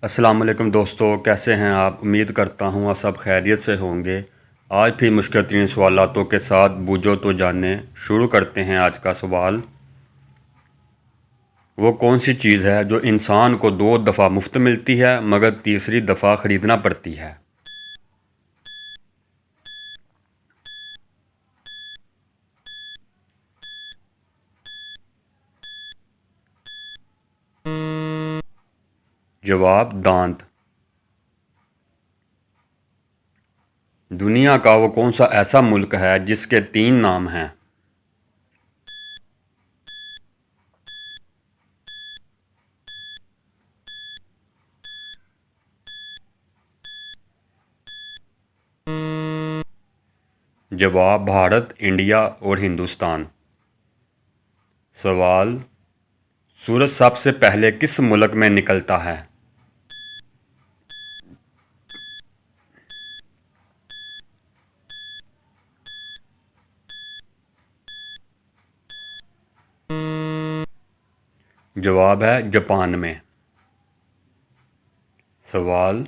अस्सलाम वालेकुम दोस्तों, कैसे हैं आप? उम्मीद करता हूँ आप सब खैरियत से होंगे। आज फिर मुश्किल तीन सवालातों के साथ बूझो तो जाने शुरू करते हैं। आज का सवाल, वो कौन सी चीज़ है जो इंसान को दो दफ़ा मुफ्त मिलती है मगर तीसरी दफ़ा ख़रीदना पड़ती है? जवाब, दांत। दुनिया का वो कौन सा ऐसा मुल्क है जिसके तीन नाम हैं? जवाब, भारत, इंडिया और हिंदुस्तान। सवाल, सूरज सबसे पहले किस मुल्क में निकलता है? जवाब है जापान में। सवाल,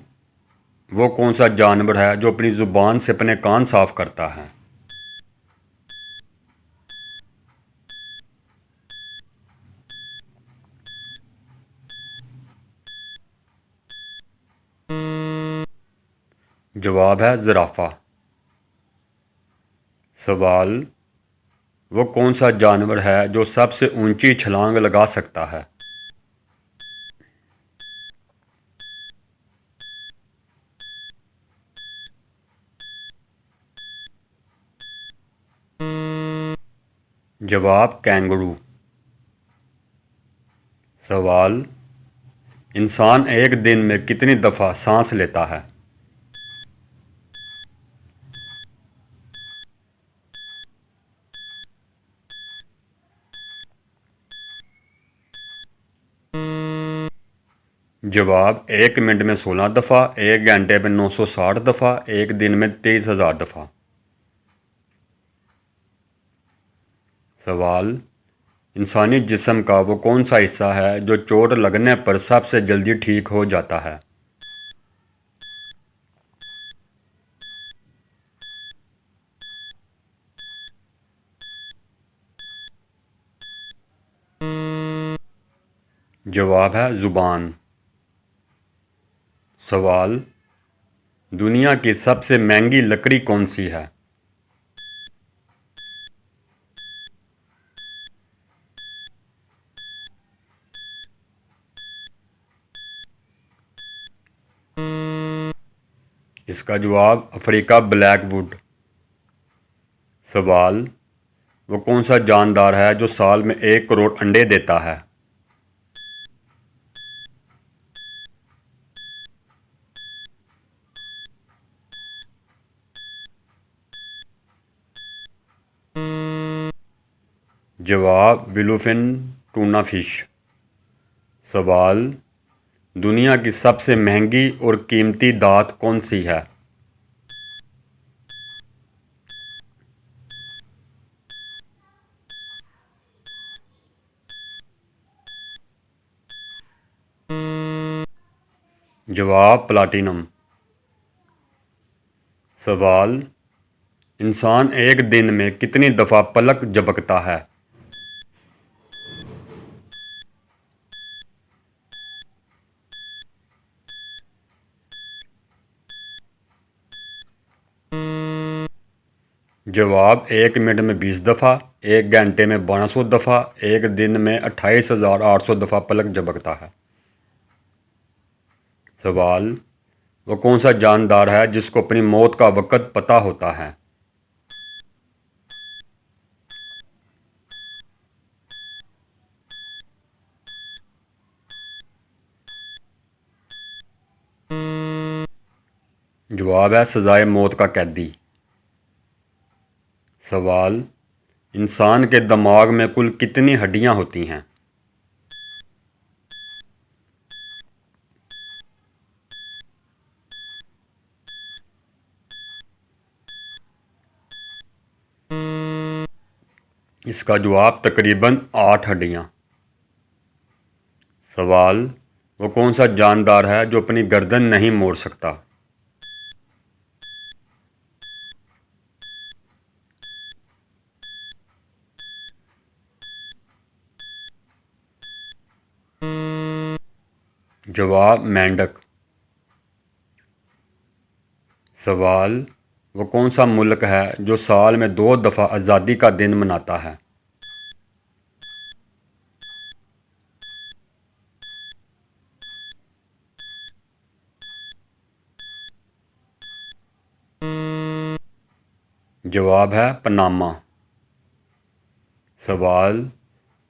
वो कौन सा जानवर है जो अपनी ज़ुबान से अपने कान साफ करता है? जवाब है ज़राफ़ा। सवाल, वो कौन सा जानवर है जो सबसे ऊंची छलांग लगा सकता है? जवाब, कैंगरू। सवाल, इंसान एक दिन में कितनी दफ़ा सांस लेता है? जवाब, एक मिनट में 16 दफ़ा, एक घंटे में 960 दफ़ा, एक दिन में 23,000 दफ़ा। सवाल, इंसानी जिस्म का वो कौन सा हिस्सा है जो चोट लगने पर सबसे जल्दी ठीक हो जाता है? जवाब है ज़ुबान। सवाल, दुनिया की सबसे महंगी लकड़ी कौन सी है? इसका जवाब, अफ्रीका ब्लैक वुड। सवाल, वो कौन सा जानदार है जो साल में 1 करोड़ अंडे देता है? जवाब, ब्लूफिन टूना फिश। सवाल, दुनिया की सबसे महंगी और कीमती धात कौन सी है? जवाब, प्लाटिनम। सवाल, इंसान एक दिन में कितनी दफ़ा पलक झपकता है? जवाब, एक मिनट में 20 दफ़ा, एक घंटे में 1200 दफ़ा, एक दिन में 28,800 दफ़ा पलक झपकता है। सवाल, वो कौन सा जानदार है जिसको अपनी मौत का वक़्त पता होता है? जवाब है सजाए मौत का कैदी। सवाल, इंसान के दिमाग में कुल कितनी हड्डियां होती हैं? इसका जवाब, तकरीबन 8 हड्डियां। सवाल, वो कौन सा जानदार है जो अपनी गर्दन नहीं मोड़ सकता? जवाब मेंढक। सवाल, वो कौन सा मुल्क है जो साल में 2 दफ़ा आज़ादी का दिन मनाता है? जवाब है पनामा। सवाल,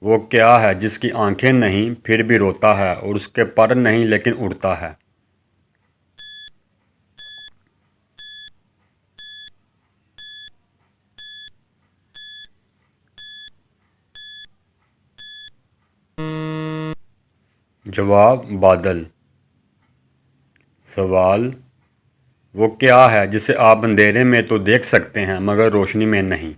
वो क्या है जिसकी आंखें नहीं फिर भी रोता है और उसके पर नहीं लेकिन उड़ता है? जवाब बादल। सवाल, वो क्या है जिसे आप अंधेरे में तो देख सकते हैं मगर रोशनी में नहीं?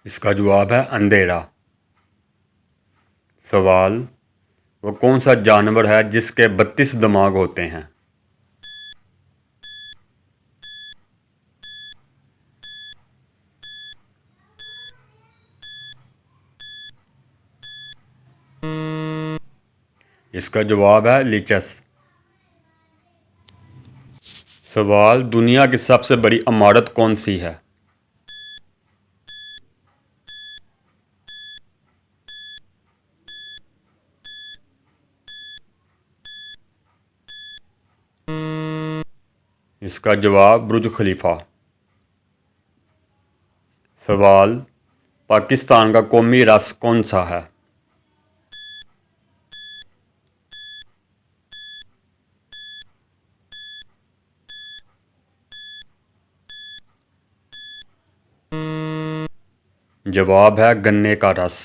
इसका जवाब है अंधेरा। सवाल, वो कौन सा जानवर है जिसके 32 दिमाग होते हैं? इसका जवाब है लीचस। सवाल, दुनिया की सबसे बड़ी इमारत कौन सी है? इसका जवाब बुर्ज खलीफा। सवाल, पाकिस्तान का कौमी रस कौन सा है? जवाब है गन्ने का रस।